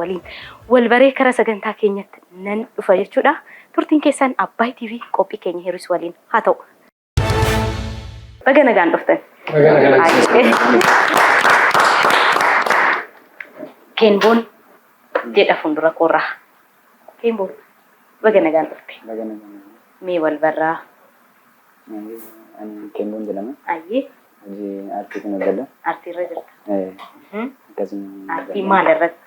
waliin wal baree kara sagantaa keenyatti nan dhufa jechuudha. Turtiin keessan Abbaay TV qophii keenya hir'is waliin haa ta'u. Baga nagaan dhuftan. Kenboon jedha fuuldura koorraa. Kenboon baga nagaan dhufte. Baga nagaan. Mee wal barraa. Ani Kenboon jedhama. Ayyee. Hojii aartii kana godha. Aartii irra jirta. Akkasuma. Aartii maal irratti?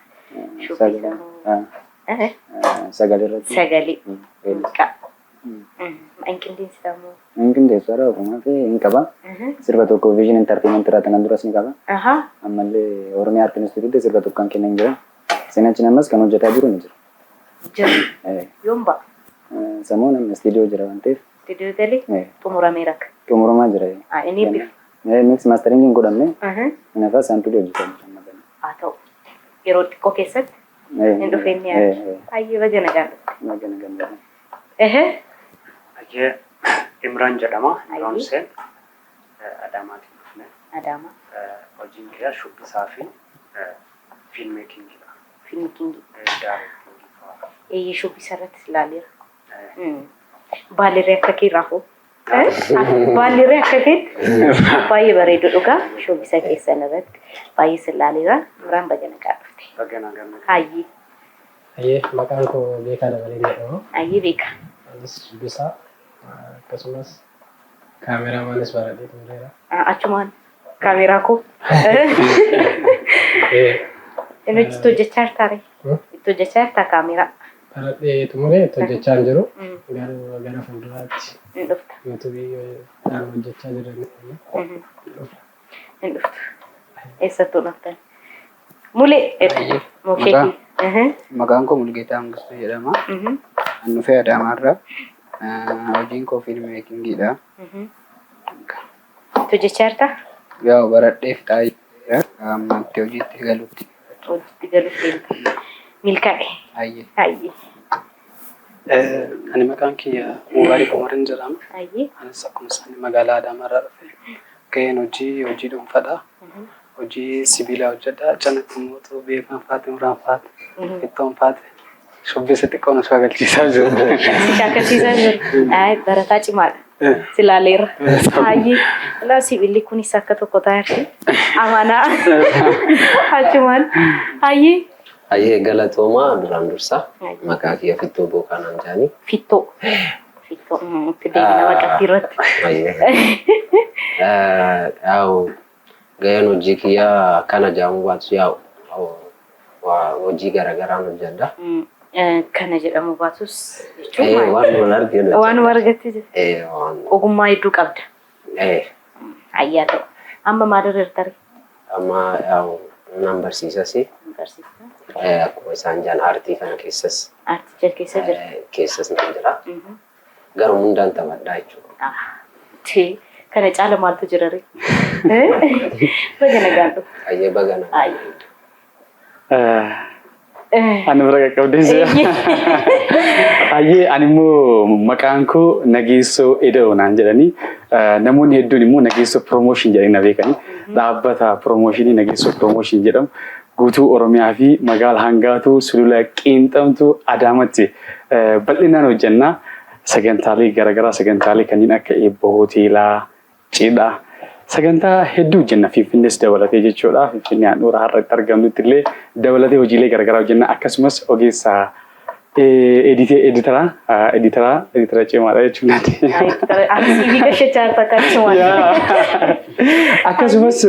Sagalee irratti. Sagalee. Inqindeessitamoo? Inqindeessara akkuma fi hin qaba. Sirba tokko Vision Entertainment irraa tanaan duras ni qaba. Ammallee Oromiyaa Aartii Instituutii sirba tokko kan kennan jira. Seenachi namas kan hojjetaa jiru ni jira. Jira. Yoom ba'a? Sammuu nama istiidiyoo jira waan ta'eef. Istiidiyoo galee xumuramee rakka. Xumuramaa jira. Inni bifa. Mix mastering hin godhamne. Nafa saantuudii hojjetamu. Haa ta'u. Yeroo xiqqoo keessatti hin dhufeen ni yaadu. Baay'ee baga nagaan dhufte. Baga nagaan dhufte. Ajee Imraan jedhama. Imraan Hussein Adaamaatiin dhufne. Adaama. Hojiin kiyya shubbisaa fi fiilmeekingidha. Fiilmeekingii. Daareektingii. Eeyyee shubbisa irrattis ilaaleera. Baalirree akka keerraa hoo? Baalirree akka keetti baay'ee bareedu dhugaa shubbisa keessan irratti baay'ee silaaleera. Imraan baga nagaan dhufte. Baga nagaan dhufte. Hayyee. Hayyee maqaan koo Beekaa Dabalee jedhama. Hayyee Beekaa. Anis shubbisaa akkasumas kaameeraamaanis baradhee tureera. Achumaan kaameeraa koo. Inni itti hojjechaa jirtaare? Itti hojjechaa jirtaa kaameeraa? Baradhee tumuree itti hojjechaa hin jiru. Gara fuulduraatti. Hin dhufta. Yuutuubii hojjechaa jiran. Hin dhuftu. Eessattuu dhuftan? Mulee. Mukeetii. Maqaan koo Mulgeetaa Hangistuu jedhama. An dhufee Adaamaarraa. Hojiin koo fiilmeekingidha. Hojjechaa jirtaa? Yaa baradhee fixaa jira. Ammatti hojiitti galuutti. Hojiitti galuutti. Milkaa'e. Hayyee. Ani maqaan kiyya Mubaarik Umarin jedhama. Hayyee. Anis akkuma isaanii magaalaa Adaamaarraa dhufe. Gaheen hojii dhuunfaadha. Hojii sibiilaa hojjedha. Canatti immoo Beekaan faati, Imraan faati, Ittoon faati. Shubbisa xiqqoo nu agarsiisaa jiru. Si agarsiisaa jiru. Barataa cimaadha. Silaaleera. Hayyee. Ilaa sibiilli kunis akka tokko taa'eerti. Amanaa. Achumaan. Hayyee. Hayyee galatoomaa duraan dursa. Maqaa kiyya Fittoo Bookanaan jedhani. Fittoo. Fittoo. Itti deemina maqatti irratti. Yaa'u gaheen hojii kiyya akkana jedhamu baatu yaa'u hojii garaagaraan hojjedha. Kana jedhamu baatus jechuun waan argatte ogummaa hedduu qabda. Ayyaa ta'u. Amma maal irratti? Amma yaa'u nan barsiisasi. Akkuma isaan jedhan aartii kana keessas. Aarticha keessa jira. Keessas nan jira. Garuu hundaan taphadhaa jechuudha. Kana caala maaltu jira ree? Baga nagaan dhufu. Hayyee baga nagaan. Ani bira qaqqabdeessa. Hayyee ani immoo maqaan koo Nageessoo Eda'oo naan jedhanii namoonni hedduun immoo Nageessoo Promotion jedhanii na beekanii dhaabbata promotionii Nageessoo Promotion jedhamu guutuu Oromiyaa fi magaalaa Hangaatuu Sulula Qiinxamtuu Adaamatti bal'inaan hojjennaa. Sagantaalee garaagaraa sagantaalee kanneen akka eebba hoteelaa, cidhaa sagantaa hedduu hojjenna Finfinnees dabalatee jechuudha. Finfinnee handhuura har'atti argamnutti illee dabalatee hojiilee garaagaraa hojjenna. Akkasumas ogeessa editara cimaadha jechuudha. Akkasumas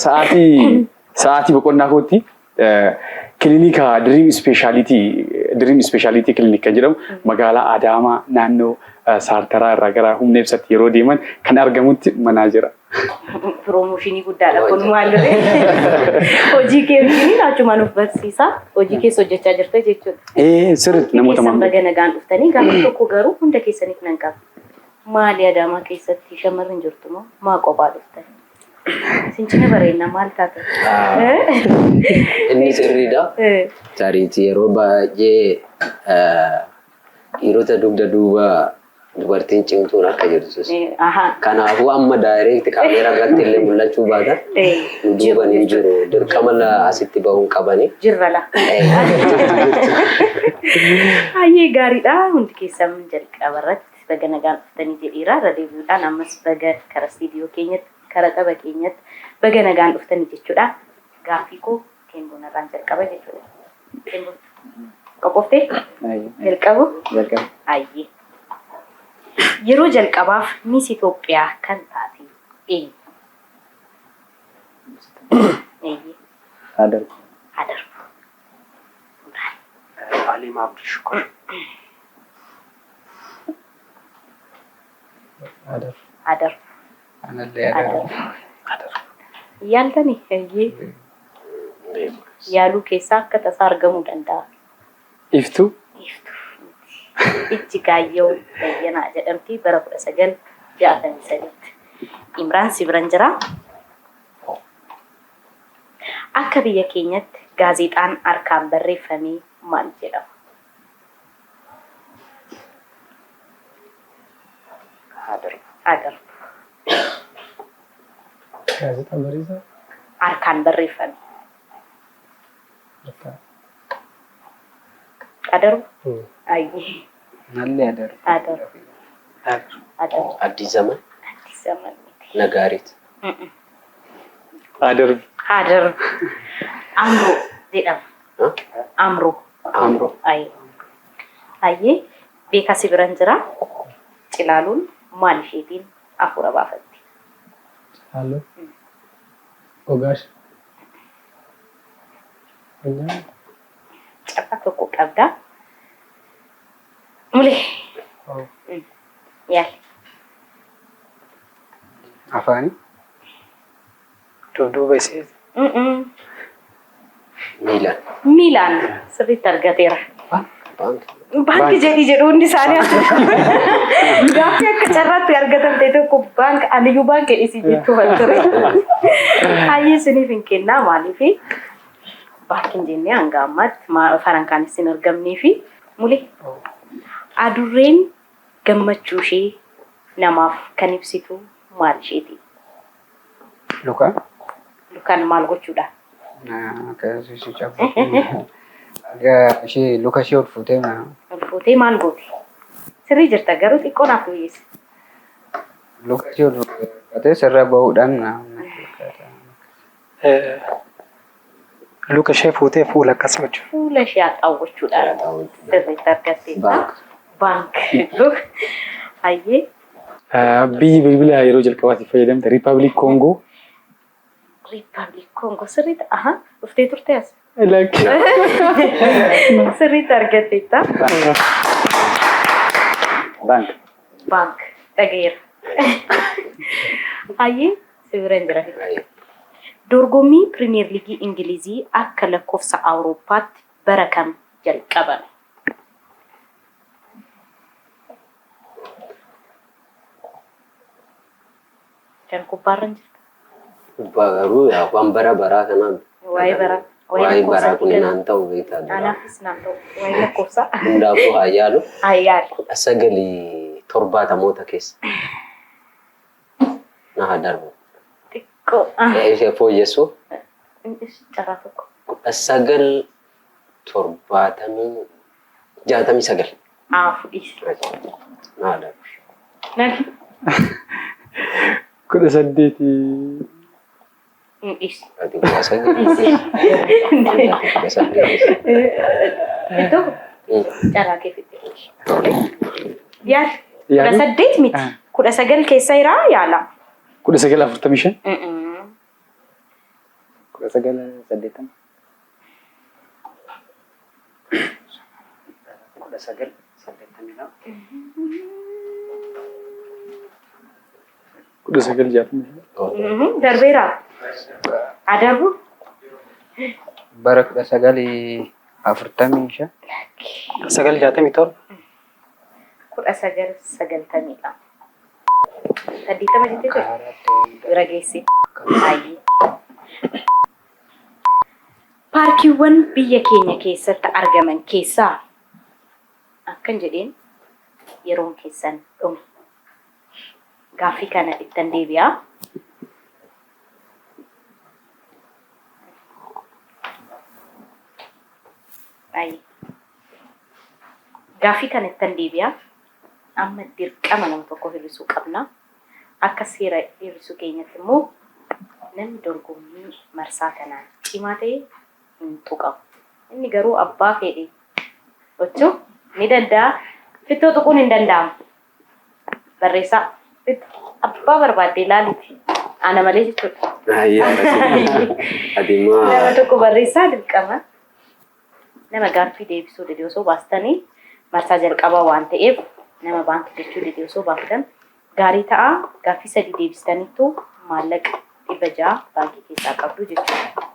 sa'aatii boqonnaa kootti kilinika Dream Speciality Clinic kan jedhamu magaalaa Adaamaa naannoo Saartaraa irraa gara humna ibsatti yeroo deeman kan argamutti manaa jira. Promotionii guddaadha kun maalirree? Hojii kee wajjin achumaan of barsiisaa. Hojii keessa hojjechaa jirta jechuudha. Sirriitti namoota maamilaa. Baga nagaan dhuftanii gaafa tokko garuu hunda keessaniif nan qaba. Maali Adaamaa keessatti shamarran jirtu moo maa qophaa dhuftani? Sincina bareedna maal taate? Inni sirriidha. Tariitii yeroo baay'ee dhiirota dugda duuba dubartiin cimtuun akka jirtus. Aha. Kanaafuu amma direct kaameeraa irratti illee mul'achuu baata. Nu duuban hin jiru. Dirqama asitti bahuun qabani. Jirra la. Ayyee gaariidha. Hundi keessan jalqaba irratti baga nagaan dhuftanii jedheera. Radeebiidhaan ammas baga kara istiidiyoo keenyatti kara tapha keenyatti baga nagaan dhuftanii jechuudha. Gaaffii koo Kemboon irraan jalqaba jechuudha. Kemboon qophooftee? Jalqabu? Jalqabu. Ayyee. Yeroo jalqabaaf Miss Itoophiyaa kan taate eenyu? Adar. Adar. Alim Abdul Shukur. Adar. Adar. Anallee adar. Adar. Yaaltanii ayyee yaaluu keessaa akka tasaa argamuu danda'a. Iftuu. Ichi Gaayyoo Bayyanaa jedhamti bara 1963. Imraan si biran jira. Akka biyya keenyatti gaazexaan harkaan barreeffamee maal jedhama? Adar. Adar. Gaazexaan bariisa. Harkaan barreeffame. Adar. Ayyee. Anallee adar. Adar. Adar. Adar. Addis Zaman. Addis Zaman miti. Nagaarit. Adar. Adar. Amroo jedhama. Amroo. Amro. Ayyee beekaa si biran jira. Cilaaluun maal isheetiin hafuura baafatti? Halluu. Ogaash. Carraa tokko qabda. Mulee. Yaali. Afaani. Dudduuba isheeti. Miilaan. Miilaan sirriitti argateera. Baanki. Baanki jedhu hundi isaanii gaaffii akka carraatti argatamte tokko baanki aniyyuu baanki isii jechuu kan ture. Hayyee isiniif hin kennaa maaliifi baankiin jennee hanga ammaatti farankaan isin argamnee fi mulee adurreen gammachuu ishee namaaf kan ibsitu maal isheeti? Lukaan. Lukaan maal gochuudha? Akkasii si cabu. Ishee luka ishee ol fuutee Ol fuutee maal gooti? Sirrii jirta garuu xiqqoo naaf wayyeessa. luka ishee ol fuutee sirra bahuudhaan Luka ishee fuutee fuula akkas gochuudha. Fuula ishee haxaawwachuudhaan sirriitti argatteetta. Baank. Baank. Hayyee. Biyyi bilbila yeroo jalqabaatiif fayyadamte Riippaabilik Koongoo. Riippaabilik Koongoo sirriitti dhuftee turte as. Like. Sirriitti argatteetta. Bank. Baank. Dhageera. Hayyee si biran jira. Dorgommii Pirimeer Liigii Ingilizii akka lakkoofsa Awurooppaatti bara kam jalqabame? Kan kubbaarran jirta? Kubbaa garuu waan bara baraa kanaan. Waa'ee baraa. Waa'ee baraa kun naan ta'u beektaa. Anaafis naan ta'u. Waa'ee lakkoofsa. Hundaafuu haa yaalu. Ayyaadha. 970 keessa. Na haa darbu. Xiqqoo. Ishee fooyyessu. Carraa tokko. 969. Fudhiisi. Na haa darbu. Nani? 18. Dhiisi. Ati 19. Iddoo carraa kee fitte. Yaala. 18 miti. 19 keessa jiraa yaala. 1945. 1980. 1960. Darbeera. Adabu. bara 1945. 967. 1990. Saddeettama jettee jirti? Bira geesse. Baay'ee. Paarkiiwwan biyya keenya keessatti argaman keessaa akkan jedheen yeroon keessan dhume. Gaaffii kana ittan deebi'aa. Gaaffii kana ittan deebi'aa. Amma dirqama nama tokko hir'isuu qabna. Akka seera hir'isuu keenyatti immoo namni dorgommii marsaa kanaan cimaa ta'e hin tuqamu. Inni garuu abbaa fedhe gochuu ni danda'a. Fittoo tuquun hin danda'amu. Barreessaa abbaa barbaadde ilaaliiti. Ana malee jechuudha. Nama tokko barreessaa dirqama. Nama gaaffii deebisuu dide osoo baastanii marsaa jalqabaa waan ta'eef nama baankii jechuu dide osoo baaftan gaarii ta'a. Gaaffii 3 deebistaniittu maallaqa 600 baankii keessaa qabdu jechuudha.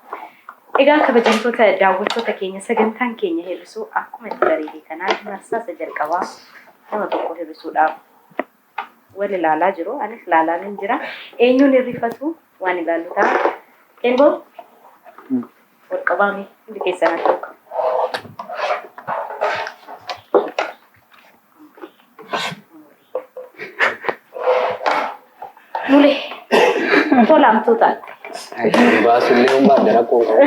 Egaa kabajamtoota daawwattoota keenya sagantaan keenya hir'isuu akkuma itti bareedee kanaan marsaa jalqabaa nama tokko hir'isuudhaaf wal ilaalaa jiru. Anis ilaalaa hin jira. Eenyuun hirrifatu waan ilaallu ta'a. Eenboon wal qabaame hundi keessan tokko. Mule tolamtuu taate. Baasulee uummaa rakkoo qabu.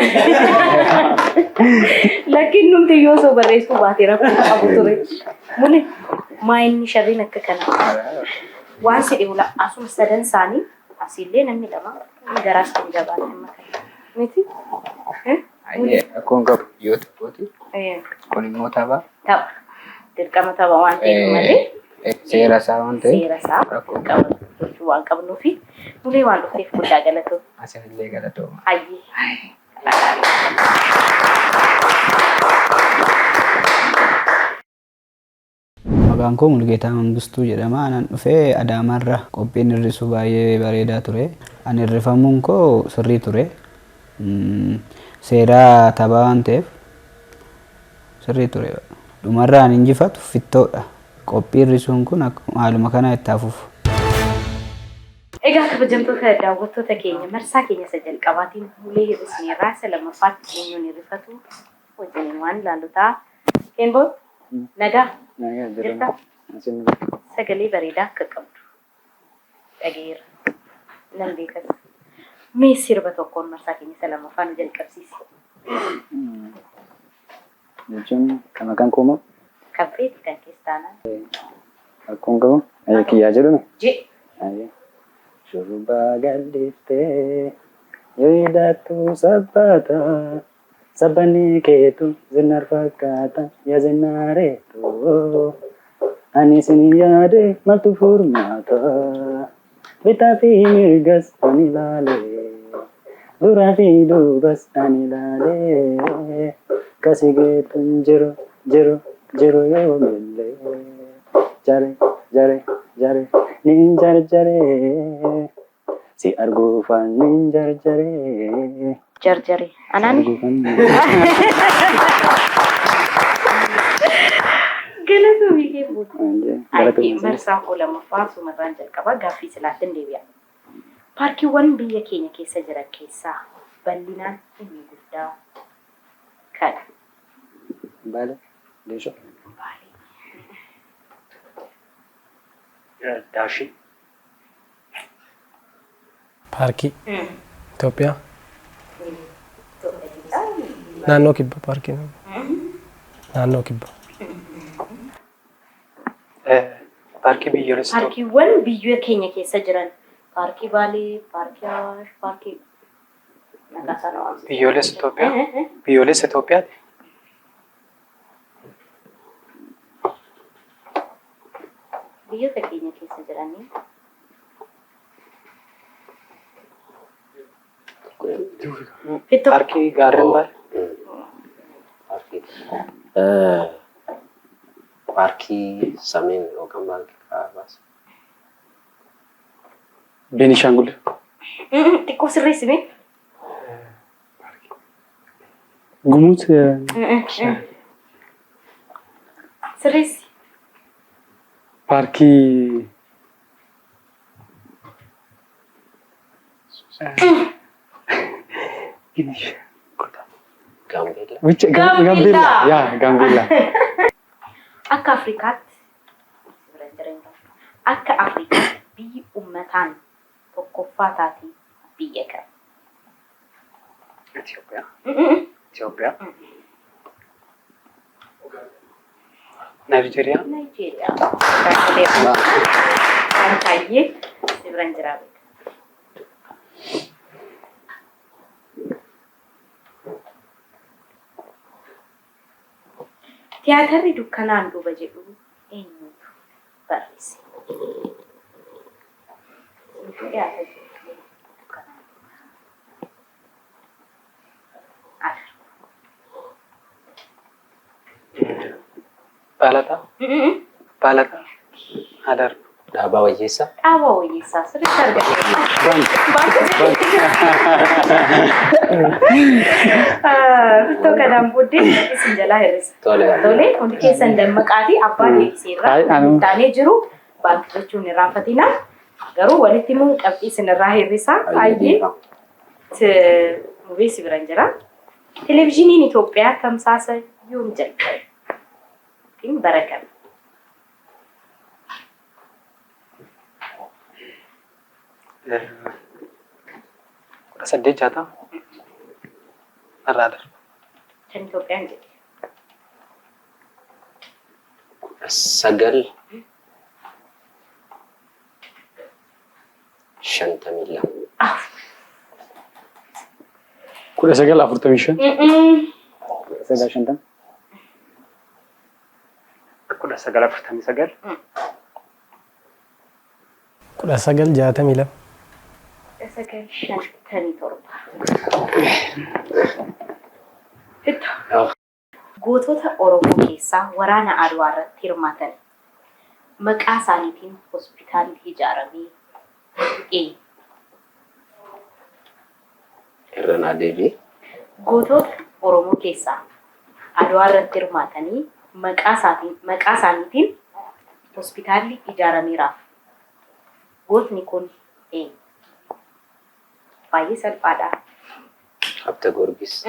Lakin numti yoo soo barreessuu baatee rakkoo qabu ture. Mule maayinni sharriin akka kana. Waan si dhibu asuma sadan isaanii asillee namni lama garaas kan jabaatan makana. Miti? Rakkoon qabu yoo ta'uuti. Kun immoo tapha. Tapha. Dirqama tapha waan ta'eef malee. Seera isaa waan ta'eef. Seera isaa qabu. Gochuu waan qabnuufi mulee waan dhufteef guddaa galatoo. Asillee galatooma. Ayyee. Maqaan koo Mulgeetaa Mangistuu jedhama. Anan dhufee Adaamaarra qophiin hir'isuu baay'ee bareedaa ture. Ani hirrifamuun koo sirrii ture. Seera taphaa waan ta'eef sirrii ture. Dhumarraan injifatu fittoodha. Qophii hir'isuun kun haaluma kana itti hafuuf. Egaa kabajamtoota daawwattoota keenya marsaa keenya jalqabaatiin mulee hir'isneerraa isa lammaffaatti eenyuun hirrifatu wajjin waan ilaallu ta'a. Eenboon nagaa jirta sagalee bareedaa akka qabdu dhageera nan beekas. Mee sirba tokkoon marsaa keenya isa lammaffaa nu jalqabsiisi. Jechuun kan maqaan koomoo? Kan feeti kan keessa taanaan. Rakkoon qabu? Kiyyaa jedhame? Je. Shurrubbaa galliftee yoo hidhattu sabbaata sabbanni keetu zinnaar fakkaata yaa zinnaareetu ani sin yaade maltu furmaata bitaa fi mirgas ani ilaale duraa fi duubas ani ilaale kasi geetun jiru yoo millee jare nin jarjare si arguufan nin jarjare. Jarjare. Anani? Galata biyya buutu. Ayi marsaa koo lammaffaa sumarraan jalqabaa gaaffii silaatiin deebi'a. Paarkiiwwan biyya keenya keessa jiran keessaa bal'inaan inni guddaa kan. Baale. Deesho. Daashii. Paarkii Itoophiyaa. Naannoo kibba paarkii naannoo kibba. Paarkii biyyoolessa. Paarkiiwwan biyya keenya keessa jiran paarkii Baalee, paarkii Awaash, paarkii Nagaasaan Hawaasa. Biyyoolessa Itoophiyaa. Biyyoolessa Itoophiyaati. Biyyoota keenya keessa jiranii. Paarkii gaarreen baale. Paarkii Sameen yookaan Baankii Kaabaas. Beenishaangul. Xiqqoo sirreessime. Gumuut. Sirreessi. Paarkii. Gaambeellaa. Gambella. Yaa Gambella. Akka Afrikaatti akka Afrikaa biyyi uummataan tokkoffaa taate biyya kam? Itoophiyaa. Itoophiyaa. Naayijeeriyaa. Naayijeeriyaa. Kan kaayyee sibran jira. Tiyaatarri dukkanaan duuba jedhu eenyutu barreesse? Baalata. Adar. Dhaabaa Wayyeessaa. Dhaabaa Wayyeessaa sirriitti Fittoo kanaan booddee isin jalaa hir'isa. Tole hundi keessan dammaqaatii abbaan deebiseerraa taanee jiru baankii jechuun irraanfatina. Garuu walitti immoo qabxii isinirraa hir'isa. Baay'ee mubeessi biran jira. Televezyiiniin Itoophiyaa tamsaasa yoom jalqabe? Bara kam? Saddeet jaatama. Irraa darba. Kan Itoophiyaan jedhe. 952. 1945. 1949. 1962. 1957. Gootota Oromoo keessaa waraana Adwaa irratti hirmaatan maqaa isaaniitiin hospitaalli ijaaramee Irranaa deebii. Gootota Oromoo keessaa Adwaa irratti hirmaatanii maqaa isaaniitiin hospitaalli ijaarameeraaf. Gootni kun eenyu? Baay'ee salphaadha. Habta Gorgis.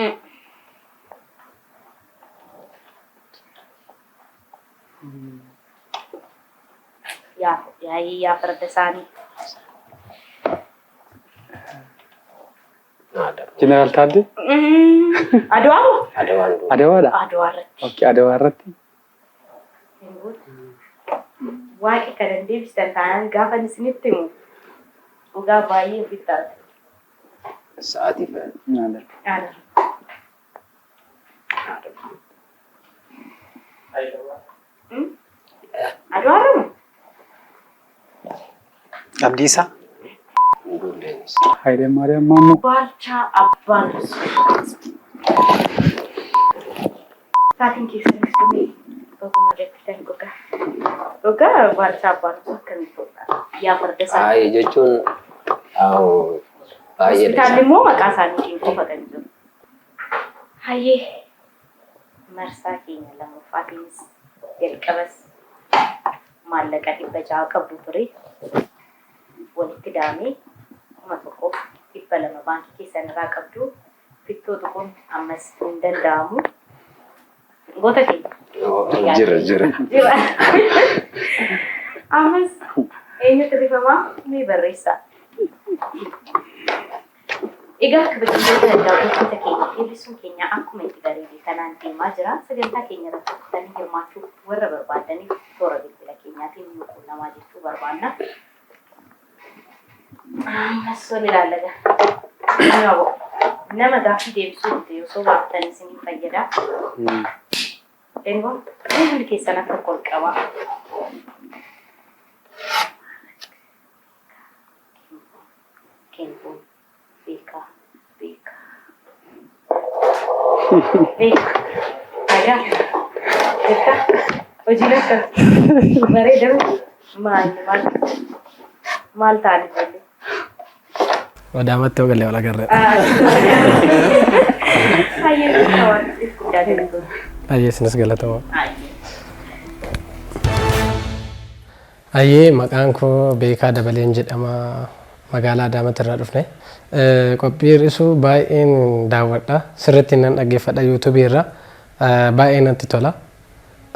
Yaa farda isaanii. Jeneraal Taaddee? Adwaa moo? Adwaadha? Adwaa irratti. Okey, Adwaa irratti. Waaqi kan deebisan taanaan gaafa isinitti himu dhugaa baay'ee ofitti argatu. Sa'aatii fayyadu. Adwaa irra Abdiisaa. Hayilee Maariyaam Maammoo. Baalchaa Abbaan Saatiin keessanis dhumee baguma dakkitan gogaa Baalchaa Abbaan akkamitti hodhaa? Yaa farda isaanii. Jechuun baay'ee. Hospitaalli immoo maqaa isaaniitiin qofa kan jiru. Hayyee marsaa keenya lammaffaatiinis jalqabas maallaqa 600 qabdu ture. Walitti daamee 1,200 baankii keessan irraa qabdu fittoo tuquun ammas hin danda'amu. Goota keenya. Jira. Ammas eenyutu rifamaa mee barreessaa. Egaa kabajamtoota daawwattoota keenya eebbisuun keenya akkuma itti bareedee kanaan deemaa jira. Sagantaa keenya irratti kuttanii hirmaachuuf warra barbaadaniif toora bilbila keenyaatiin nu quunnamaa jechuu barbaanna. Ammas wal ilaalla. Nama gaaffii deebisuu yoo osoo baaftan isinii fayyada. Egaa hundi keessan akka qolqabaa. Kenbuun beekaa. Agaa jirta hojiin akka bareedamu maal taane illee. Wadaamatti ogalee wal agarre. Baay'ee isinis galatamaa. Ayyee maqaan koo Beekaa Dabaleen jedhama. Magaalaa Adaamaatti irraa dhufne. Qophii hir'isuu baay'een daawwadha. Sirriitti nan dhaggeeffadha YouTube irra. Baay'ee natti tola.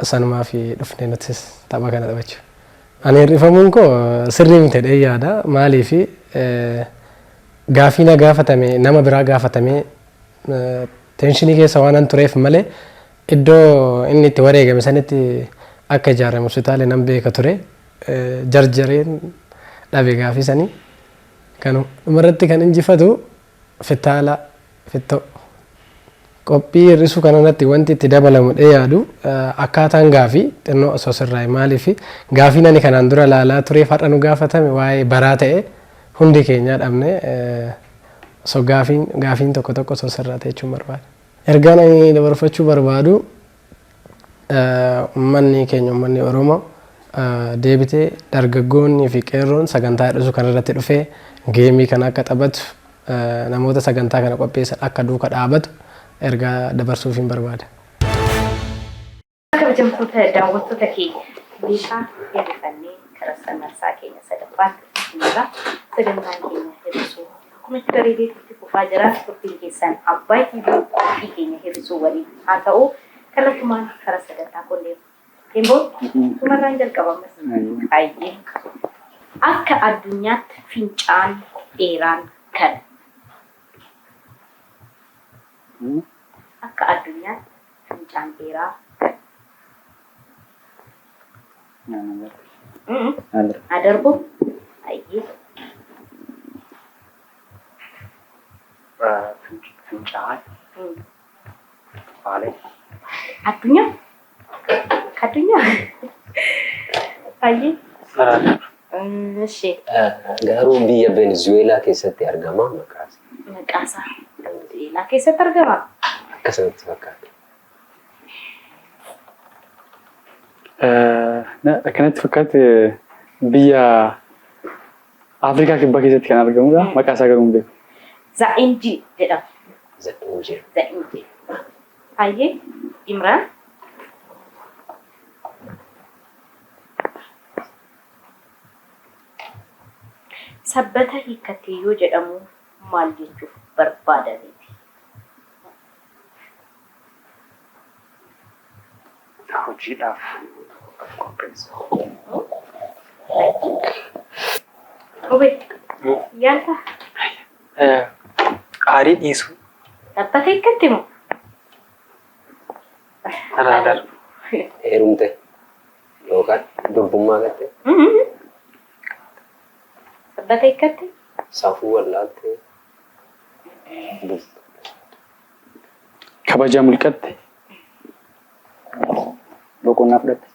Sanumaa fi dhufnee nutis tapha kana taphachuu. Ani hirrifamuun koo sirrii miti jedhee yaada. Maaliifi gaafii na gaafatame nama biraa gaafatame teenshinii keessa waan an tureef malee iddoo inni itti wareegame sanitti akka ijaarame hospitaali nan beeka ture. Jarjareen dhabe gaafii sanii. Kanu dhumarratti kan injifatu fitaala fittoo. Qophii hir'isuu kanarratti wanti itti dabalamu dhee yaadu akkaataan gaafii xinnoo osoo sirraa'e maaliifi gaafiin ani kanaan dura laalaa tureef har'a nu gaafatame waa'ee baraa ta'e hundi keenyaa dhabne osoo gaafiin tokko tokko osoo sirraa'e jechuun barbaada. Ergaan ani dabarfachuu barbaadu uummanni keenya uummanni Oromoo deebitee dargaggoonni fi qeerroon sagantaa hir'isuu kanarratti dhufee geemii kana akka taphatu namoota sagantaa kana qopheessan akka duuka dhaabatu ergaa dabarsuuf hin barbaada. Kabajamtoota daawwattoota keenya meeshaa hir'ifannee karaa sanarsaa keenya sadaffaatti irra sagantaan keenya hir'isuu akkuma itti bareedeetti fufaa jira. Turtiin keessan Abbaay TV keenya hir'isuu waliin haa ta'u kallattumaan karaa sagantaa qollee Kemboo tumarraan jalqabamas baay'ee akka addunyaatti fincaan dheeraan kana. Akka addunyaatti fincaan dheeraa adarbu baay'ee Fincaan Baalee addunyaa baay'ee Garuu biyya Venezuelaa keessatti argama maqaasa. Maqaasaa Venezuelaa keessatti argama. Akkasumatti fakkaata. Akkanatti fakkaate biyya Afrikaa kibbaa keessatti kan argamudha. Maqaasaa garuu hin beeku. Zaa'inji jedhama. Zainjir. Zaa'inji. Baay'ee Imraan. Sabbata hiikkatee yoo jedhamu maal jechuuf barbaadameeti? hojiidhaaf qopheessa. Yaanta Aarii dhiisuu. sabbata hiikkatti moo? Alaa darbu. Heerumte yookaan durbummaa gatte Sabbata hiikkatti? safuu wallaalte Kabajaa mul'atte. Boqonnaa fudhatte.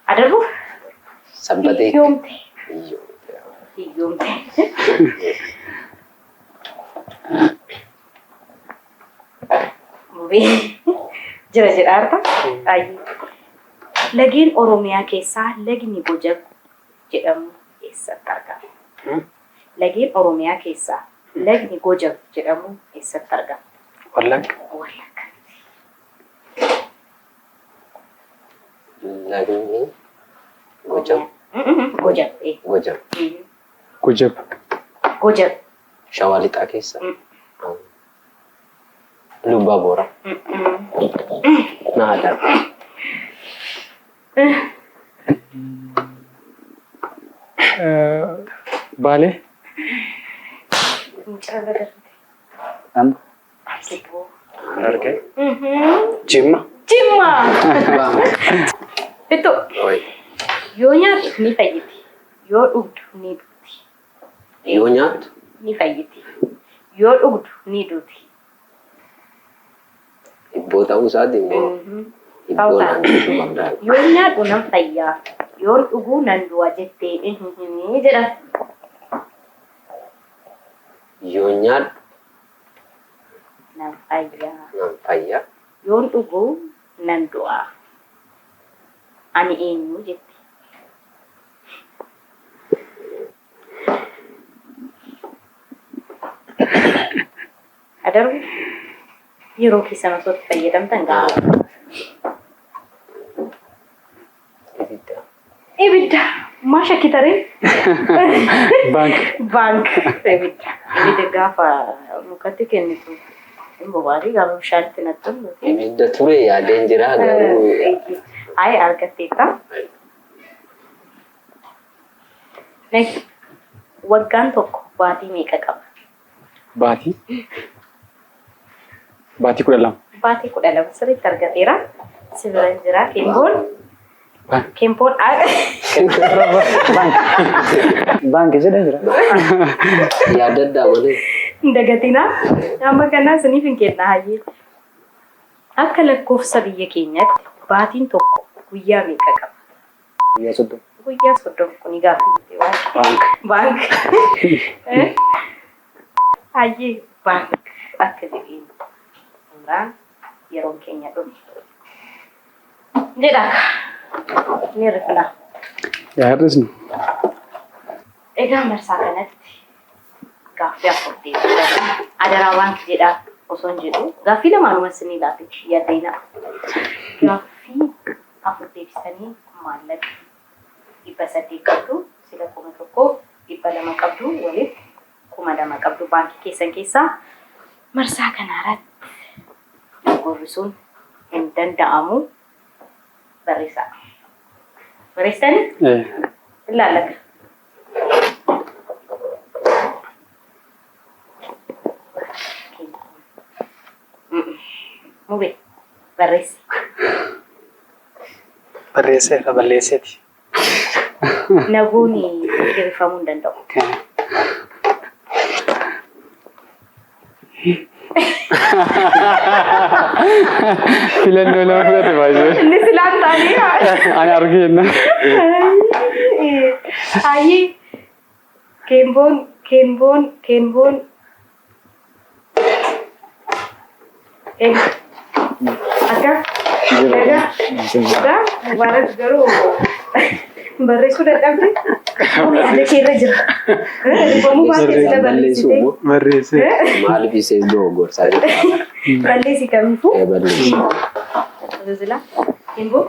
Adarbu? sabbatee Hiyyoomte. hiyyoomte. Hiyyoomte. Jira jedhaarta. Lageen Oromiyaa keessaa lagni Gojab jedhamu eessatti argama? Lageen Oromiyaa keessaa lagni Gojab jedhamu eessatti argama? Wallagga. Wallagga. Lagni Gojab. Gojab. Gojab. Gojab. Gojab. Shawaa lixaa keessa. Lubbaa Boora. Naadar. Baalee. Amba. Argee. Jimma. Jimma. Itu Oi. yoo nyaatu ni fayyiti. Yoo dhugdu ni duuti. Yoo nyaattu Ni fayyiti. Yoo dhugdu ni duuti. hibboo ta'uu isaati immoo hibboo naan jechuu qabdaa. Yoo nyaadhu nan fayyaa. Yoo dhuguu nan du'a jettee jedha. Yoo nyaadhu Nan fayyaa. nan fayyaa. Yoo dhuguu nan du'a. Ani eenyu jetti. Adarbu yeroo keessan osoo itti fayyadamtan gaafa. Ibidda. Ibidda. Maa shakkitaree? Bank. Bank. Ibidda. Ibidda gaafa mukatti kennitu Bobari gaafa bishaanitti nattuun nuti. Ibidda ture yaadeen jira garuu. Ay argatteetta. Waggaan tokko baatii meeqa qaba? Baatii 12. Baatii 12 sirriitti argateera. Sibiran jira Kempoon Baankii jedhee jira. Yaadaddaa malee. Dagatina. Amma kana siniif hin kenna hayyee. Akka lakkoofsa biyya keenyatti baatiin tokko guyyaa meeqa qaba? Guyyaa 30. Guyyaa 30 kuni gaafa bank. Hayyee bank akka jedheen. Imraan yeroon keenya dhume. Jedha. Ni rifna. Yaa hir'isnu. Egaa marsaa kanatti gaaffii afurtee adaraa bank jedha osoo hin jedhu gaaffii lamaanuma isinii laafetti yaaddeena. Gaaffii afurteessanii maallaqa 800 qabdu sila 1,000 200 qabdu walitti 2,000 qabdu baankii keessan keessaa marsaa kanaarratti gorrisuun hin danda'amu barreessaa. Barreessanii? Ilaalaga. Mube barreessi. Barreesseera balleesseeti. Naguuni hirrifamuu hin danda'u. Filannoo lama fudhate baay'ee. Inni silaan taanii Ani argina. Hayyee Kemboon akka barat garuu barreessuu dadhabde yaada keerra jira. Rifamuu baatee sila balleessitee. Barreessee. Maaliif isee dogoggorsaa jirta? Balleessi kamiifuu. Balleessi. Sila Kemboo.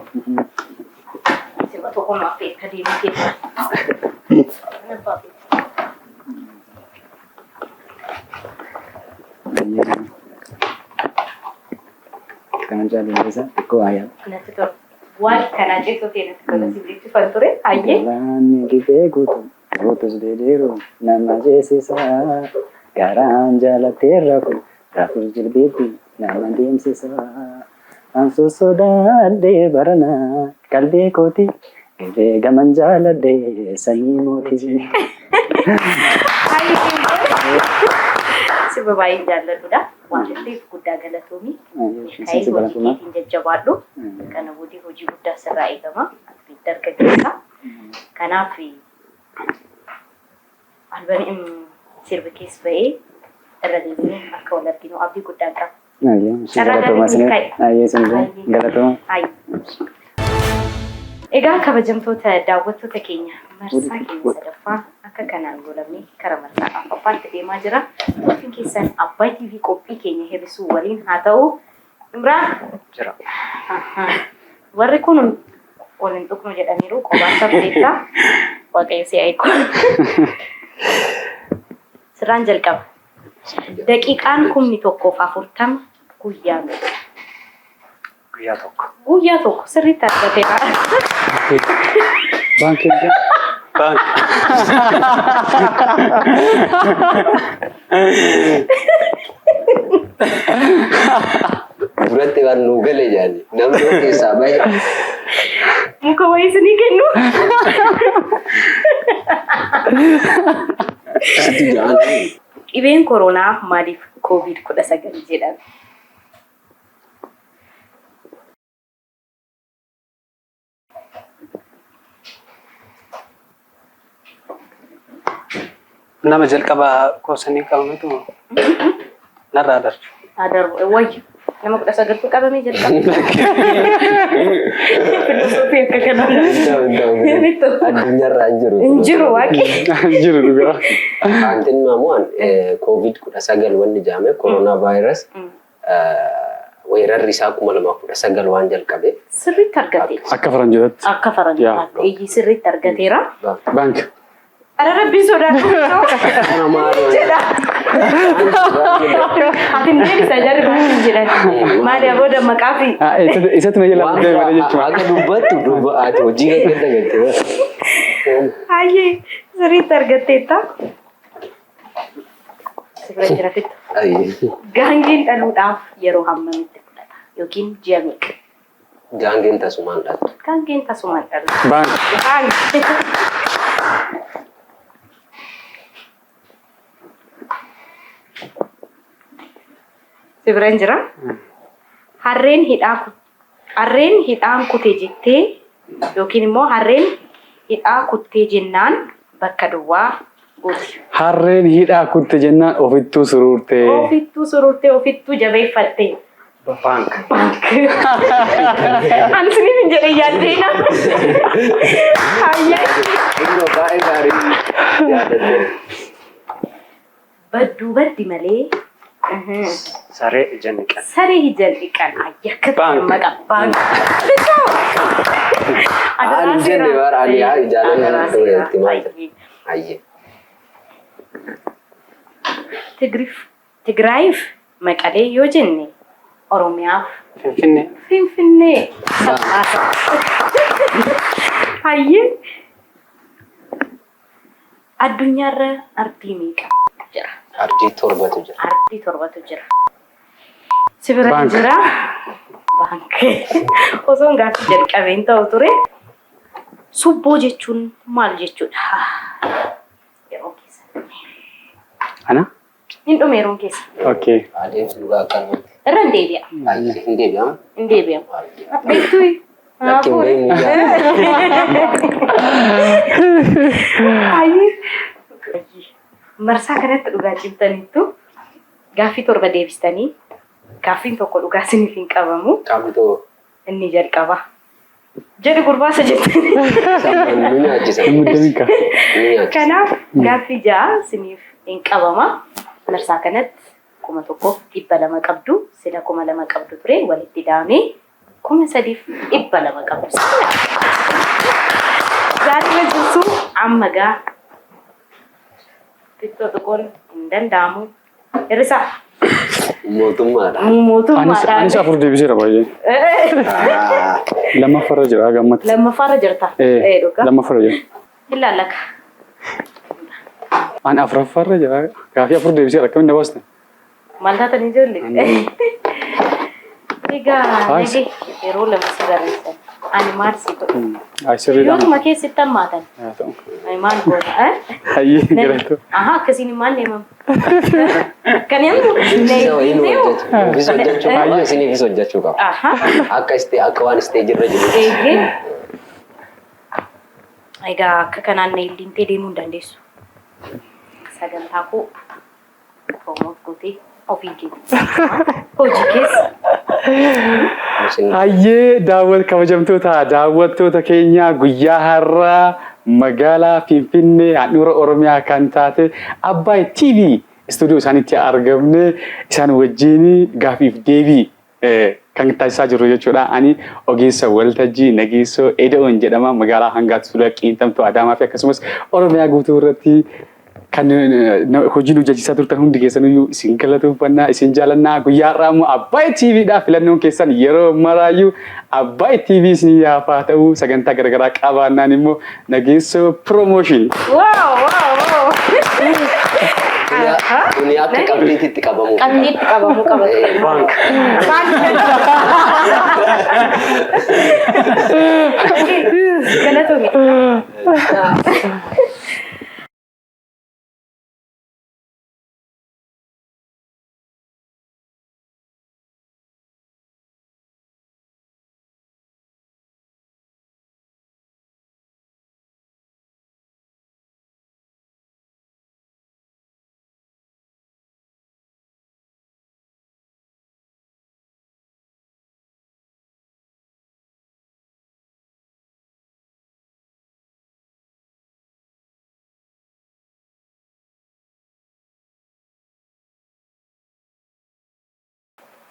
Sila tokko maaf akka deemuu keessa. Kanan jaalladha xiqqoo ayyaa. Natti tola. Waan kanaa jechuun natti tola sibiilitti fan ture. Hayyee. Galaanni gibee guutu guutus deedeeru nama jeesisa garaan jaalatteerra kun raafuu jilbeetti nama deemsisa. Ansu sodaadhee barana qalbii kooti gibee gaman jaaladhee sanyii mootii. Siba baay'ee jaalladhudha. Waan ta'eef guddaa galatoomii. Ka'ee hojiitiin jajjabaadhu. Kana booddee hojii guddaa sirraa eegama. Dargaggeessa. Kanaaf albaniin sirbi keessa ba'ee irra deebiin akka wal arginu abdii guddaa qaba. Egaa kabajamtoota daawwattoota keenya marsaa keenya sadaffaa akka kanaan golamee karaa marsaa afuraffaatti deemaa jira. Qophiin keessan Abbaay TV qophii keenya hir'isuu waliin haa ta'u. Imraan Jira. warri kun waliin tuqnu jedhaniiru qophaan sabteettaa waaqayyo si eegu. Sirraan jalqaba. Daqiiqaan 140 guyyaa meeqa? Guyyaa tokko. Guyyaa tokko sirriitti argateera. Baankii. Duratti waan nuu galee jaani namni keessaa bahe. Muka wayii isinii kennu. Dhibeen koronaa maaliif COVID-19 jedhame? Nama jalqabaa koosanii qabametu narraa darbu. Wayyu nama 19 qabamee jalqaba. Filosoofii akka kanaa. Addunyaarra hin jiru. Hin jiru waaqi. Jiru dhugaa. Wantin maamu'an COVID-19 wanni jaame koronaa vaayirasi weerarri isaa 2019 waan jalqabe. Sirriitti argateera. Akka faranjootatti. Akka faranjootatti. Eeyyii sirriitti argateera. Baank. Ara rabbii sodaatu. Kana maali? Jedha. Ati ni bisa jadi bahan jiran. Mari aku udah makafi. Isa tu najala muda mana jechuudha. Aga dubbatu ati hojii gaggeessa galte. Aye, seri targeteta. Sebenarnya jira fit. Gangin dhaluudhaaf yeroo hammamitti fudhata yookiin ji'a meeqa? Gaangeen tasumaan dhaltu. Gangin tasumaan dhalu. Bang. Sebenarnya jira. Harreen hidhaan kutee jettee yookiin immoo harreen hidhaa kuttee jennaan bakka duwwaa gooti. Harreen hidhaa kutte jennaan ofittuu sururtee. Ofittuu sururtee ofittuu jabeeffattee. Bank. Ani siniif hin jedhe yaaddeena. Hayya. Innoo baay'ee gaarii yaadatte. Badduu baddi malee. Saree ija niqan. Saree ija niqan ayyakka maqaa baank. Ani jenne bara ani yaa ijaalan itti malte. Ayye. Tigraayiif Maqalee yoo jenne Oromiyaaf Finfinnee. Hayye. Addunyaarra ardii meeqa jira? Ardii torbatu jira. Ardii torbatu jira. Sibira jira. Baankii. Osoo gaaffii jalqabeen ta'u ture. Subboo jechuun maal jechuudha? Yeroo keessa. Ana? Hin dhume yeroon keessa. Okay. Adeemsi dhugaa akkanumatti. Irra hin deebi'a. Ayye hin deebi'amu. Hin deebi'amu. Beektuyi. Lakkin beekni Ayye. Marsaa kanatti dhugaa cimtaniittu gaaffii torba deebistanii gaaffiin tokko dhugaa isiniif hin qabamu. Qabdoo. Inni jalqaba. Jedhi gurbaasa jettanii. Ni nyaachisa. Muddaminka. Kanaaf gaaffii ja'a isiniif hin qabama. Marsaa kanatti 1,200 qabdu. Sila 2,000 qabdu ture walitti daamee 3,200 qabdu. Gaarii jirtu amma gaa Bittoo xiqqoon hin danda'amu. Hir'isaa. Mootummaadha. Mootummaadhaan. Anis afur deebiseera baay'ee. Lammaffaarra jira gammatti. Lammaffaarra jirta. Dhugaa. Lammaffaarra jira. Ilaallaka. Ani afuraffaarra jira. Gaaffii afur deebiseera akkamiin dabaasta? Maal taatanii ijoollee? Egaa nagee yeroo lama si barreessan. Ani maal si godhu? Sirriidhaan. Yootuma keessatti hammaatan. Haa ta'u. Ani maal godha? Hayyee garaatu. Aha akkasiin maal deemamu? Kan yemmuu Isa wayiin hojjetu. Isa hojjechuu qaba. Isiniifis hojjechuu qaba. Aha. Akka waan isteejirra jiru. Eeggee. Egaa akka kanaan na illiintee deemuu hin dandeessu. Sagantaa koo promoot gootee ofii keessa. Hojii keessa. Hayyee daawwattoota keenya guyyaa har'aa magaalaa Finfinnee handhuura Oromiyaa kan taate Abbaay TV istuudiyoo isaaniitti argamne isaan wajjin gaaffiif deebii kan taasisaa jirru jechuudha. Ani ogeessa waltajjii Nageessoo Eda'oon jedhama. Magaalaa Hangaatti Sulula Qiinxamtuu Adaamaa fi akkasumas Oromiyaa guutuu irratti kan hojii nu hojjechiisaa turtan hundi keessaniyyuu isin galateeffannaa isin jaalannaa. Guyyaa har'aa immoo Abbaay TVdha. Filannoon keessan yeroo maraayyuu Abbaay TV isin yaafaa ta'uu sagantaa garaagaraa qabaannaan immoo Nageessoo Promotion. Kuni akka qabdiitti qabamu. Qabdiitti qabamu qaba. Bank. Galatoome.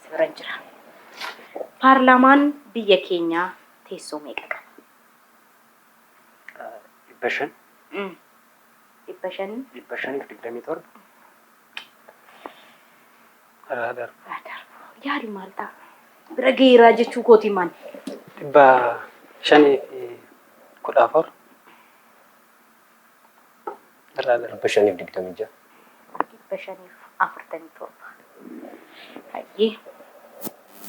Sibira jira. Paarlaamaan biyya keenyaa teessoo meeqa qaba? 500. 500. 527. Raadar. Yaali maal ta'a? Bira geeraa jechuu kooti maal? 514. Raadar. 526. 547. Hayyee.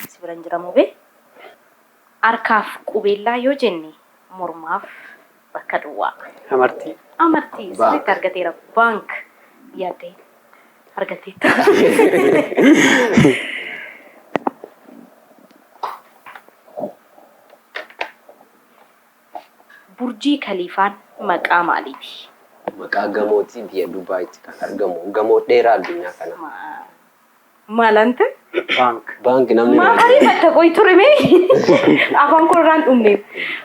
Si bira hin jiramu bee? Harkaaf qubeellaa yoo jenne mormaaf bakka duwwaa. Amartii. Amartii sirriitti argateera. Baank yaadde argateetta. Burjii Khaliifaan maqaa maaliiti? Maqaa gamootii biyya Dubaayitti kan argamu. Gamoo dheeraa addunyaa kana. Maalante? Baanki namni Maali matta qoy turime? Afaan kun irraan dhumneef.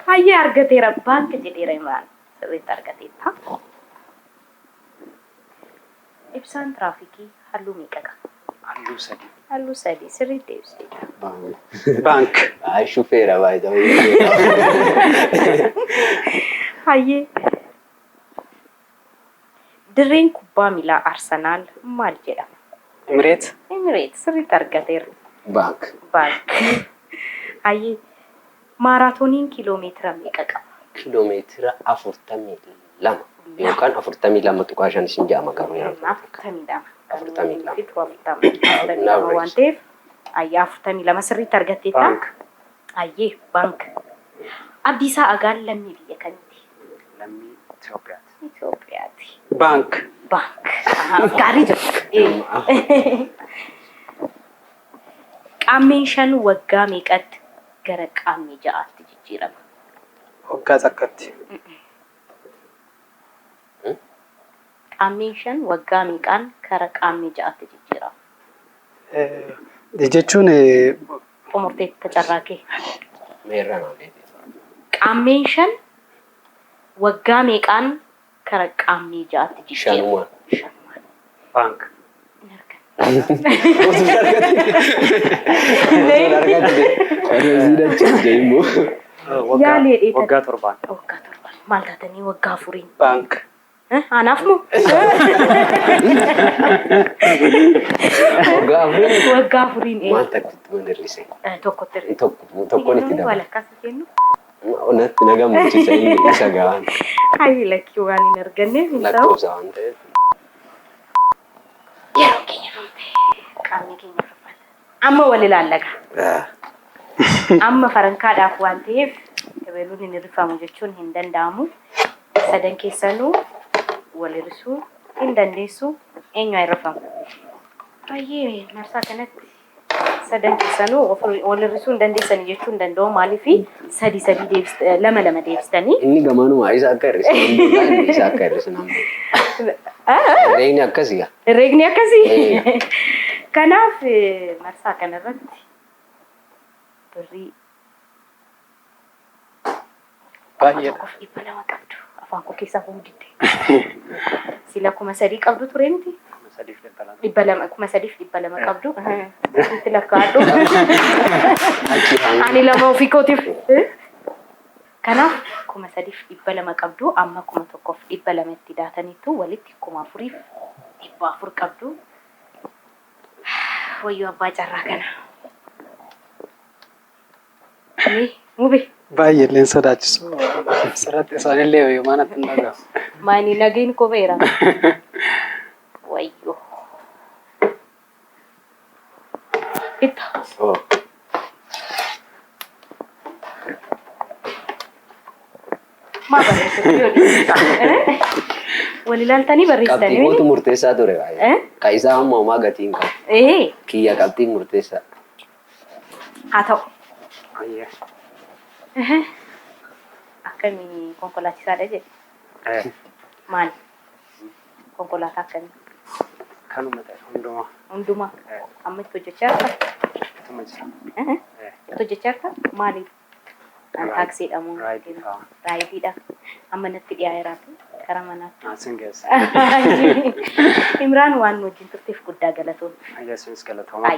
Hayyee argateera. Baank jedheera Imraan. Sirriitti argateetta. Ibsaan tiraafikii halluu meeqa qaba? Halluu 3. Halluu 3 sirriitti deebisee. Bank. Ay shufeera baay'ee. Hayyee. Dirreen kubbaa miilaa Arsenaal maal jedhama? Emirates. Emirates sirriitti argateera. Baank. Baank. Hayyee. Maaraatooniin kiiloomeetira meeqa qaba? Kiiloomeetira 42 yookaan 42.5 isin jedhama garuu yeroo. 42 waan ta'eef ayyaa 42 sirriitti argatteetta. Baank. Hayyee baank. Abdiisaa Agaan lammii biyya kamiiti? Lammii Itoophiyaati. Itoophiyaati. Bank. Baank. Gaarii jirtu. Qaammeen 5 waggaa meeqatti gara qaammee 6tti jijjiirama? Waggaa takkatti. Qaammeen 5 waggaa meeqaan gara qaammee 6tti jijjiirama? Jechuun Xumurteetta carraaqee. Meerraa naa deebi'e. Qaammeen 5 waggaa meeqaan gara qaammee 6tti jijjiirama? Shanumaan. Baank. Waggaa 7. Waggaa 7. Maal taatanii waggaa 4? Bank. Anaaf moo? Waggaa 4 Maal takkitti manirrise? tokkotti hir'ise. Tokkoon itti daba. Walakkaas jennu. Onatti na gammachiisa inni isa gahaan. Hayyi lakkii waan hin arganneef hin ta'u. Lakkoofsa waan ta'eef. Yeroo keenya dhumte qaamni keenya firfata. Amma wal ilaallaga. Amma farankaadhaaf waan ta'eef dabaluun hin hirrifamu jechuun hin danda'amu. Sadan keessanuu wal hirrisuu hin dandeessu. Eenyu haa hirrifamu? Hayyee marsaa kanatti sadan keessanuu wal hirrisuu hin dandeessani jechuun danda'u maaliif sadi deebistanii lama deebistanii. Inni gamaanuma isa akka hir'ise. Isa akka hir'ise namni. Reegni akkasii. Reegni akkasii. Kanaaf marsaa kanarratti birrii Baay'eedha. dhibba lama qabdu. Afaan koo keessaa hundite. Sila 3,000 qabdu ture miti? 200 qabdu. Itti lakkaa'adhu. Ani lama ofii kootiif. Kanaaf 3,200 qabdu. Amma 1,200 itti daataniitu walitti 4,400 qabdu. Wayyoo abbaa carraa kana. Mube. Baay'eelleen sodaachisu. Asirratti isaanillee wayyoo natti hin dhagahu. Maani nageen kobeera. Wayyoo. Itta. Maa barreessite? Wal ilaaltanii barreessitanii? Qabxii mootu murteessaa ture baay'ee. Ka isaa amma homaa gatiin qabu. Kiyya qabxii murteessaa. Haa ta'u. Ayyee. Akkamii konkolaachisaadha jedhe? Maali? Konkolaataa akkamii? Kanuma ta'e hundumaa. Hundumaa? Amma itti hojjechaa jirta? Ittuma jira. Itti hojjechaa jirta? Maaliif? Taaksiidha moo? Raayidiidha. Raayidiidha. Amma natti dhiyaa'eeraatu karaa manaatti. Asin geessa. Imraan waan wajjin turteef guddaa galatoon. Ayyee isinis galatooma.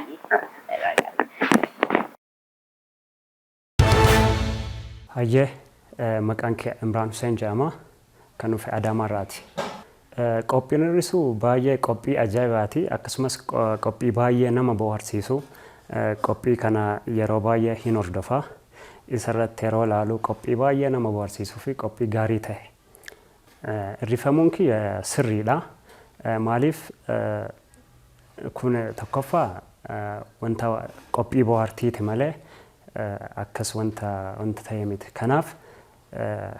Hayyee maqaan kee Imraan Hussein jedhama. Kan dhufe Adaamaarraati. Qophiin hir'isuu baay'ee qophii ajaa'ibaati. Akkasumas qophii baay'ee nama bohaarsiisu. Qophii kana yeroo baay'ee hin hordofa. Isarratti yeroo ilaalu qophii baay'ee nama bohaarsiisuu fi qophii gaarii ta'e. Hirrifamuun kiyya sirriidha. Maaliif kun tokkoffaa wanta qophii bohaartiiti malee akkas wanta ta'e miti. Kanaaf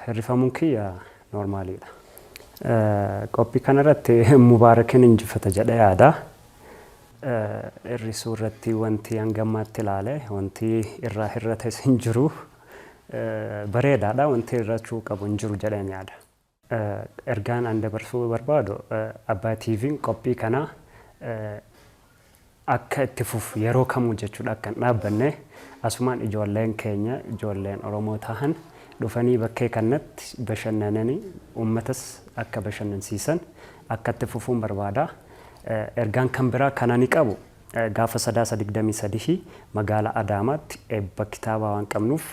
hirrifamuun kiyya noormaaliidha. Qophii kanarratti Mubaarakin injifata jedhee yaada. Hir'isuu irratti wanti hangammaatti ilaale wanti irraa hir'ates hin jiru. Bareedaadha wanti hir'achuu qabu hin jiru jedheen yaada. Ergaan an dabarsuu barbaadu Abbaa TV'n qophii kana akka itti fufu yeroo kamuu jechuudha akka hin dhaabbanne asumaan ijoolleen keenya ijoolleen Oromoo tahan dhufanii bakkee kanatti bashannananii uummatas akka bashannansiisan akka itti fufuun barbaada. Ergaan kan biraa kana ni qabu gaafa 23 magaalaa Adaamaatti eebba kitaabaa waan qabnuuf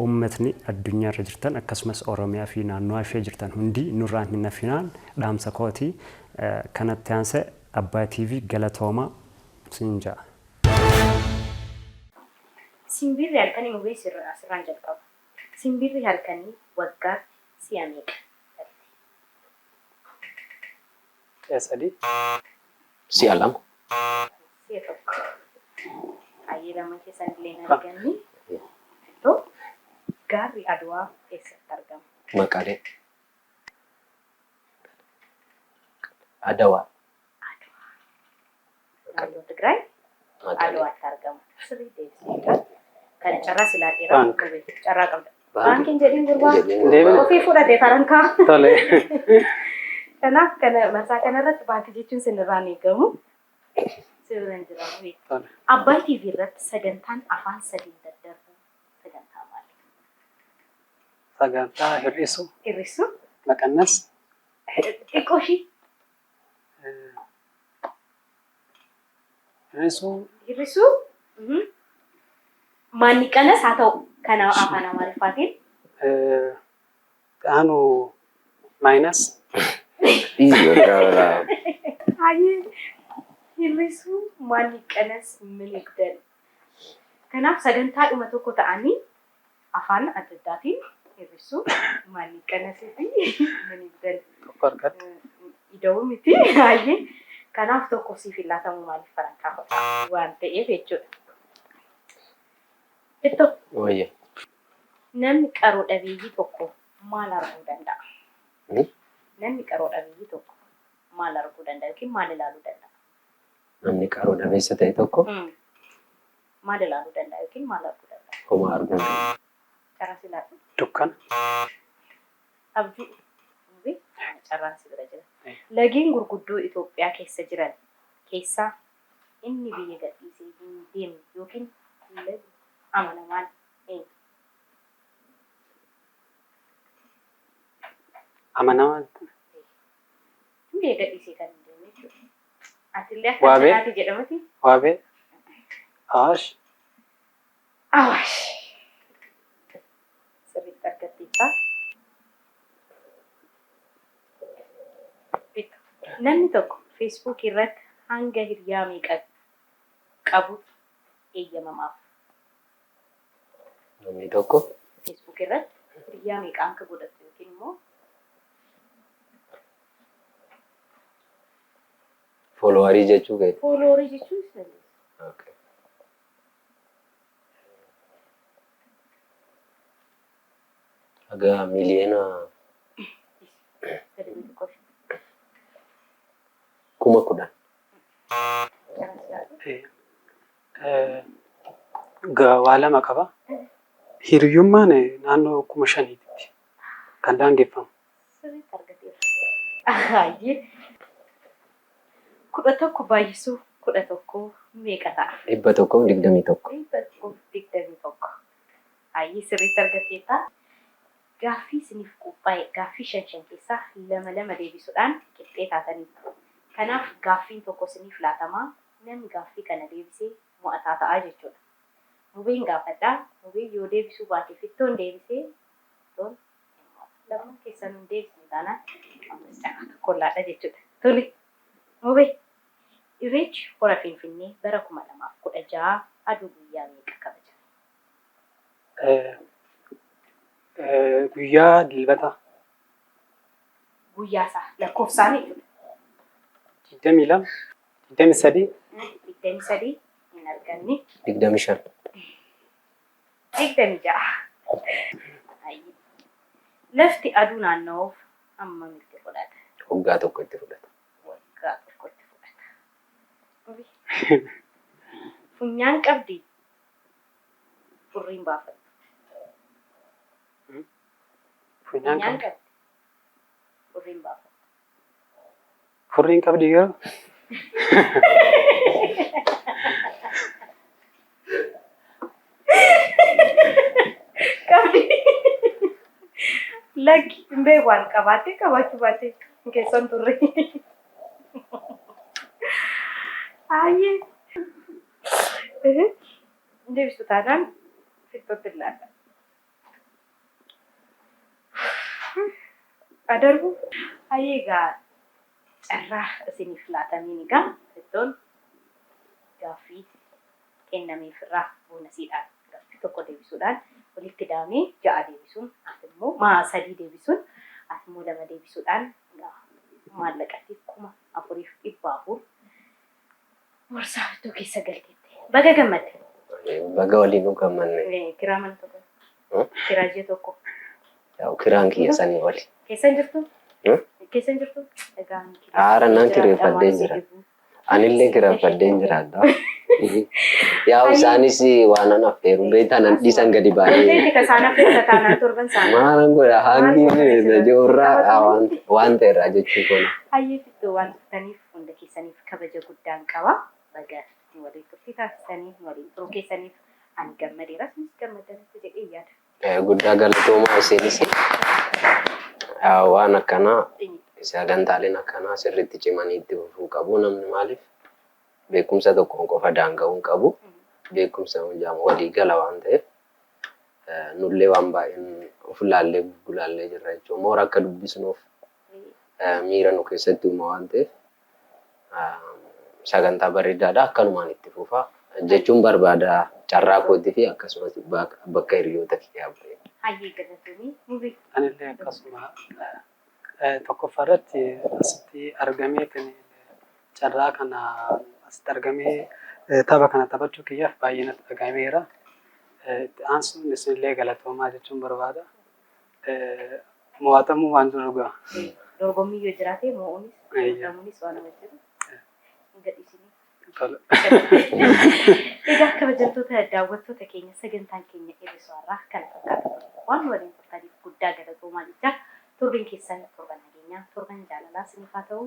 uummatni addunyaa irra jirtan akkasumas Oromiyaa fi naannoo ishee jirtan hundi nurraan hin nafinaan dhaamsa kooti kanatti aansee Abbaa TV galatoomaa siin ja'a. Simbirri halkanii mubee asirraan jalqaba. Simbirri halkanii waggaatti si'a meeqa? Sadii. Si'a lama. Si'a tokko. Hayyee lama keessan illee hin arganne. Gaarri Adwaa eessatti argama? Maqalee. Adawaa. Naannoo Tigraay Adwaatti argama. Sirrii deebisee kan carraa silaa dheeraa carraa qabda. Baankiin jedhiin gurbaa ofii fudhate farankaa. Tole. Kanaaf kana marsaa kanarratti baankii jechuun sinirraan eegamu. Sirriin jira. Abbaa TV irratti sagantaan afaan sadii daddarbu sagantaa maali? Sagantaa hir'isuu. Hir'isuu. Maqannas. Xiqqoo ishii. Hir'isuu. Maanni qanas haa ta'u kana afaan Amaariffaatiin. Qaanu maayinas. Hir'isuu maanni qanas miligdan. Kanaaf sagantaa dhuma tokko ta'anii afaan adda addaatiin hir'isuu maanni qanasii fi miligdan. Ida'uu miti hayyee. Kanaaf tokko siif hin laatamu maaliif farankaa hodhaa waan ta'eef jechuudha. Ittoo. Wayya. Namni qaroo dhabeeyyii tokko maal arguu danda'a? Namni qaroo dhabeeyyii tokko maal arguu danda'a yookiin maal ilaaluu danda'a? Namni qaroo dhabeessa ta'e tokko maal ilaaluu danda'a yookiin maal arguu danda'a? homaa arguu danda'a. Carraas ilaalu. Dukkana. Abjuu. Carraan si bira jira. Lageen gurguddoo Itoophiyaa keessa jiran keessaa inni biyya gadhiisee hin deemne yookiin lagi amanamaan eenyu? Amanamaan. Biyya gadhiisee kan hin deemne jechuudha. Atillee akka sanaati jedhamati? Waabee. Awaash. Awaash. Sirriitti argatteettaa? Namni tokko Facebook irratti hanga hiriyaa meeqa qabu eeyyamamaaf? Namni tokko Facebook irratti hiriyaa meeqa akka godhatu yookiin immoo foloowarii jechuu ga'e. foloowarii jechuun isa Haga miliyoona 10,000. Waa lama qaba. Hiriyyummaan naannoo 5,000 kan daangeffamu. sirriitti argateera. Kudha tokko baay'isuu 11 meeqa ta'a? 121. 121. Hayyee sirriitti argateetta. Gaaffii isiniif qophaa'e gaaffii 5 keessaa lama deebisuudhaan qixxee taataniitu. Kanaaf gaaffiin tokko isiniif laatamaa namni gaaffii kana deebisee mo'ataa ta'a jechuudha. Mubeen gaafadhaa. Mubeen yoo deebisuu baate fittoon deebisee fittoon lama keessan deebisne taanaan ammas canaata kollaadha jechuudha. Tole. Mubee irreechi hora Finfinnee bara 2016 aduu guyyaa meeqa kabajame? Guyyaa dilbata Guyyaa isaa lakkoofsaan jechuudha. 22 23 23 hin arganne. 25. 26. Lafti aduu naanna'uuf amma miti fudhata. Waggaa tokko itti fudhata. Waggaa tokko itti fudhata. Funyaan qabdi. Furriin baafatu. funyaan Funyaan qabdi. qabdi. Furriin baafatu. Furriin qabdi garuu Qabdi. Lakki hin beeku waan qabaate qabaachuu baate keessan turre. Ayyee. Deebistu taanaan fixxootti ilaalla. Adarbu ayyee egaa carraa isiniif laatamiin egaa fixxoon gaaffii kennameefirraa boonasiidhaan gaaffii tokko deebisuudhaan walitti daamee 6 deebisuun immoo 3 deebisuun immoo 2 deebisuudhaan maallaqatti 4,400 warsaaftuu keessa galteetti. Baga gammadde. Baga waliin nu gammanne. Kiraa mana tokko. Kiraa ji'a tokko. Yaa'u kiraan kiyya sanii oli. Keessan jirtu? Keessan jirtu? Egaa Haara nan kireeffadhee jira. Anillee kireeffadhee jiraadha. Yaa'u isaanis waan an affeeru beektaa nan dhiisan gadi baay'ee. Wanti ka isaan affeerta taanaan torban isaanii. Maalan godha hangi ijoorraa waan ta'erraa jechuu koona. Hayyee fixxoo waan dhuftaniif hunda keessaniif kabaja guddaan qaba. Baga waliin turtii taasisanii waliin turuu keessaniif ani gammadeera. Isinis gammadanitti jedhee yaada. Guddaa galatoomaa isinis waan akkanaa sagantaaleen akkanaa sirriitti cimanii itti fufuu qabu namni maaliif beekumsa tokkoon qofa daanga'uun qabu beekumsa hundaama walii gala waan ta'eef nullee waan baay'een of ilaallee gulaallee jirra jechuudha. Moora akka dubbisnuuf miira nu keessatti uuma waan ta'eef sagantaa bareedaadha akkanumaan itti fufaa jechuun barbaada carraa kootii fi akkasumas bakka hiriyoota kiyyaa bu'ee. Hayyee galatoomii mubii. anillee akkasuma tokkoffaarratti asitti argamee carraa kana asitti argamee tapha kana taphachuu kiyyaaf baay'ee natti dhagahameera. Itti aansuun isinillee galatoomaa jechuun barbaada. Mo'atamuu waan jiru gaa. Dorgommii yoo jiraate mo'uunis dorgomuunis waan nama jiru. Gadhiisinii. Egaa kabajamtoota daawwattoota keenya sagantaan keenya eebbisoarraa kana fakkaata waan waliin turtaniif guddaa galatoomaa jecha torban keessan torban nageenyaa torban jaalalaa isiniif haa ta'u.